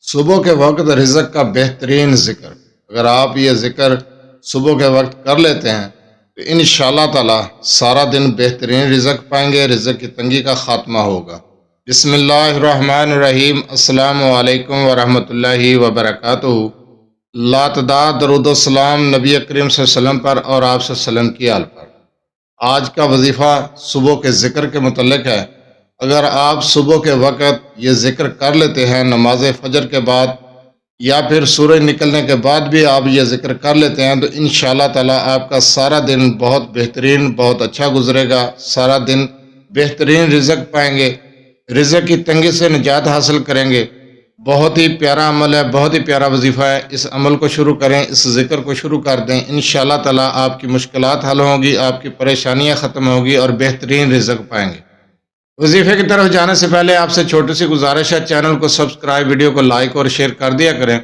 صبح کے وقت رزق کا بہترین ذکر، اگر آپ یہ ذکر صبح کے وقت کر لیتے ہیں تو انشاءاللہ تعالی سارا دن بہترین رزق پائیں گے، رزق کی تنگی کا خاتمہ ہوگا۔ بسم اللہ الرحمن الرحیم۔ السلام علیکم ورحمۃ اللہ وبرکاتہ۔ لاتعداد درود و سلام نبی کریم صلی اللہ علیہ وسلم پر اور آپ صلی اللہ علیہ وسلم کی آل پر۔ آج کا وظیفہ صبح کے ذکر کے متعلق ہے۔ اگر آپ صبح کے وقت یہ ذکر کر لیتے ہیں، نماز فجر کے بعد یا پھر سورج نکلنے کے بعد بھی آپ یہ ذکر کر لیتے ہیں تو انشاءاللہ تعالی آپ کا سارا دن بہت بہترین، بہت اچھا گزرے گا۔ سارا دن بہترین رزق پائیں گے، رزق کی تنگی سے نجات حاصل کریں گے۔ بہت ہی پیارا عمل ہے، بہت ہی پیارا وظیفہ ہے۔ اس عمل کو شروع کریں، اس ذکر کو شروع کر دیں، انشاءاللہ تعالی آپ کی مشکلات حل ہوں گی، آپ کی پریشانیاں ختم ہوگی اور بہترین رزق پائیں گے۔ وظیفے کی طرف جانے سے پہلے آپ سے چھوٹی سی گزارش ہے، چینل کو سبسکرائب، ویڈیو کو لائک اور شیئر کر دیا کریں۔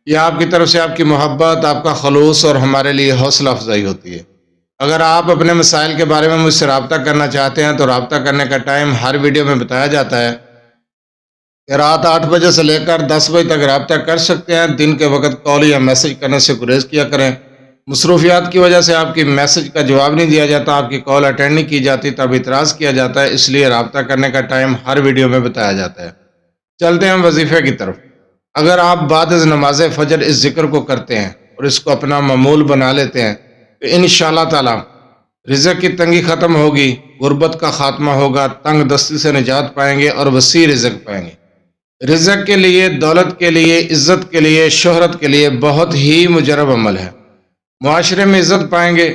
یہ آپ کی طرف سے آپ کی محبت، آپ کا خلوص اور ہمارے لیے حوصلہ افزائی ہوتی ہے۔ اگر آپ اپنے مسائل کے بارے میں مجھ سے رابطہ کرنا چاہتے ہیں تو رابطہ کرنے کا ٹائم ہر ویڈیو میں بتایا جاتا ہے کہ رات 8 بجے سے لے کر 10 بجے تک رابطہ کر سکتے ہیں۔ دن کے وقت کال یا میسج کرنے سے گریز کیا کریں۔ مصروفیات کی وجہ سے آپ کی میسج کا جواب نہیں دیا جاتا، آپ کی کال اٹینڈ نہیں کی جاتی، تب اعتراض کیا جاتا ہے، اس لیے رابطہ کرنے کا ٹائم ہر ویڈیو میں بتایا جاتا ہے۔ چلتے ہیں وظیفے کی طرف۔ اگر آپ بعد از نماز فجر اس ذکر کو کرتے ہیں اور اس کو اپنا معمول بنا لیتے ہیں تو انشاءاللہ تعالی رزق کی تنگی ختم ہوگی، غربت کا خاتمہ ہوگا، تنگ دستی سے نجات پائیں گے اور وسیع رزق پائیں گے۔ رزق کے لیے، دولت کے لیے، عزت کے لیے، شہرت کے لیے بہت ہی مجرب عمل ہے۔ معاشرے میں عزت پائیں گے،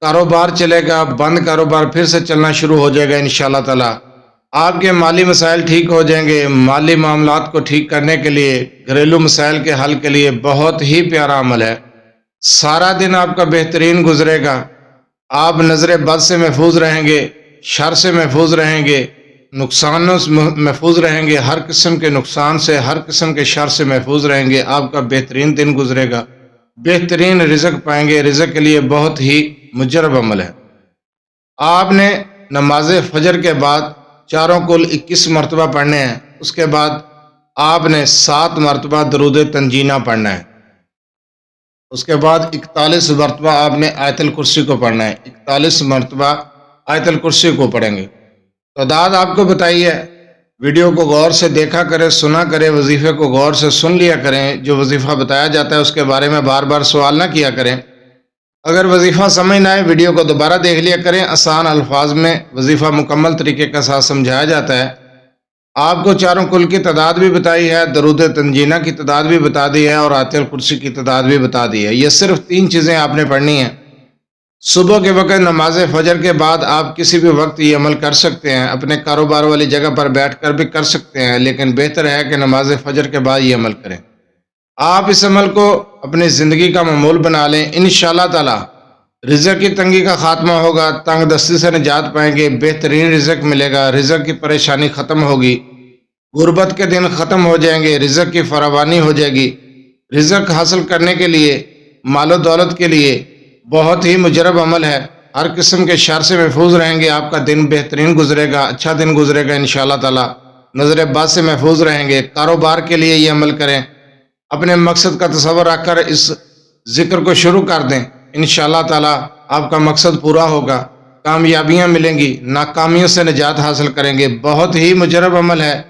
کاروبار چلے گا، بند کاروبار پھر سے چلنا شروع ہو جائے گا انشاءاللہ تعالی۔ آپ کے مالی مسائل ٹھیک ہو جائیں گے۔ مالی معاملات کو ٹھیک کرنے کے لیے، گھریلو مسائل کے حل کے لیے بہت ہی پیارا عمل ہے۔ سارا دن آپ کا بہترین گزرے گا۔ آپ نظر بد سے محفوظ رہیں گے، شر سے محفوظ رہیں گے، نقصانوں سے محفوظ رہیں گے، ہر قسم کے نقصان سے، ہر قسم کے شر سے محفوظ رہیں گے۔ آپ کا بہترین دن گزرے گا، بہترین رزق پائیں گے۔ رزق کے لیے بہت ہی مجرب عمل ہے۔ آپ نے نماز فجر کے بعد چاروں کل 21 مرتبہ پڑھنے ہیں۔ اس کے بعد آپ نے 7 مرتبہ درود تنجینہ پڑھنا ہے۔ اس کے بعد 41 مرتبہ آپ نے آیت الکرسی کو پڑھنا ہے۔ 41 مرتبہ آیت الکرسی کو پڑھیں گے۔ تعداد آپ کو بتائیے، ویڈیو کو غور سے دیکھا کریں، سنا کریں، وظیفے کو غور سے سن لیا کریں۔ جو وظیفہ بتایا جاتا ہے اس کے بارے میں بار بار سوال نہ کیا کریں۔ اگر وظیفہ سمجھ نہ آئے ویڈیو کو دوبارہ دیکھ لیا کریں۔ آسان الفاظ میں وظیفہ مکمل طریقے کے ساتھ سمجھایا جاتا ہے۔ آپ کو چاروں کل کی تعداد بھی بتائی ہے، درود تنجینہ کی تعداد بھی بتا دی ہے اور آیت الکرسی کی تعداد بھی بتا دی ہے۔ یہ صرف 3 چیزیں آپ نے پڑھنی ہیں۔ صبح کے وقت نماز فجر کے بعد آپ کسی بھی وقت یہ عمل کر سکتے ہیں، اپنے کاروبار والی جگہ پر بیٹھ کر بھی کر سکتے ہیں، لیکن بہتر ہے کہ نماز فجر کے بعد یہ عمل کریں۔ آپ اس عمل کو اپنی زندگی کا معمول بنا لیں، انشاءاللہ تعالی رزق کی تنگی کا خاتمہ ہوگا، تنگ دستی سے نجات پائیں گے، بہترین رزق ملے گا، رزق کی پریشانی ختم ہوگی، غربت کے دن ختم ہو جائیں گے، رزق کی فراوانی ہو جائے گی۔ رزق حاصل کرنے کے لیے، مال و دولت کے لیے بہت ہی مجرب عمل ہے۔ ہر قسم کے شر سے محفوظ رہیں گے، آپ کا دن بہترین گزرے گا، اچھا دن گزرے گا انشاءاللہ تعالی۔ نظر بد سے محفوظ رہیں گے۔ کاروبار کے لیے یہ عمل کریں، اپنے مقصد کا تصور رکھ کر اس ذکر کو شروع کر دیں، انشاءاللہ تعالی آپ کا مقصد پورا ہوگا، کامیابیاں ملیں گی، ناکامیوں سے نجات حاصل کریں گے۔ بہت ہی مجرب عمل ہے،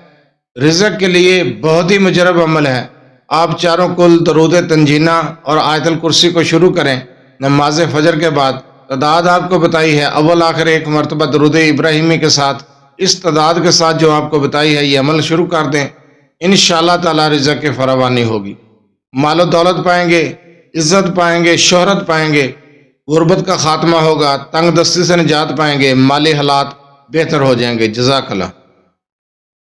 رزق کے لیے بہت ہی مجرب عمل ہے۔ آپ چاروں کل درود تنجینہ اور آیت الکرسی کو شروع کریں نماز فجر کے بعد۔ تعداد آپ کو بتائی ہے، اول آخر 1 مرتبہ درود ابراہیمی کے ساتھ، اس تعداد کے ساتھ جو آپ کو بتائی ہے یہ عمل شروع کر دیں، انشاءاللہ تعالی رزق کی فراوانی ہوگی، مال و دولت پائیں گے، عزت پائیں گے، شہرت پائیں گے، غربت کا خاتمہ ہوگا، تنگ دستی سے نجات پائیں گے، مالی حالات بہتر ہو جائیں گے۔ جزاک اللہ۔